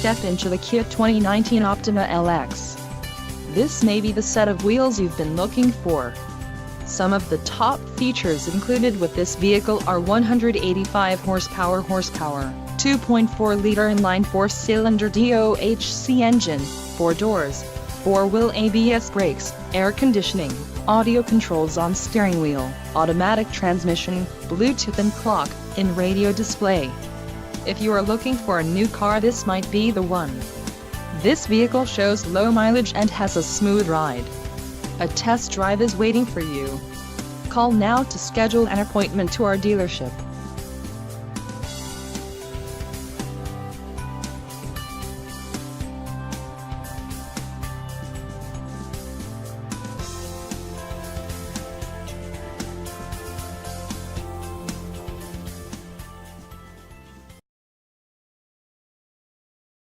step into the Kia 2019 Optima LX. This may be the set of wheels you've been looking for. Some of the top features included with this vehicle are 185 horsepower, 2.4-liter inline 4-cylinder DOHC engine, 4 doors, 4-wheel ABS brakes, air conditioning, audio controls on steering wheel, automatic transmission, Bluetooth and clock-in radio display. If you are looking for a new car, this might be the one. This vehicle shows low mileage and has a smooth ride. A test drive is waiting for you. Call now to schedule an appointment to our dealership.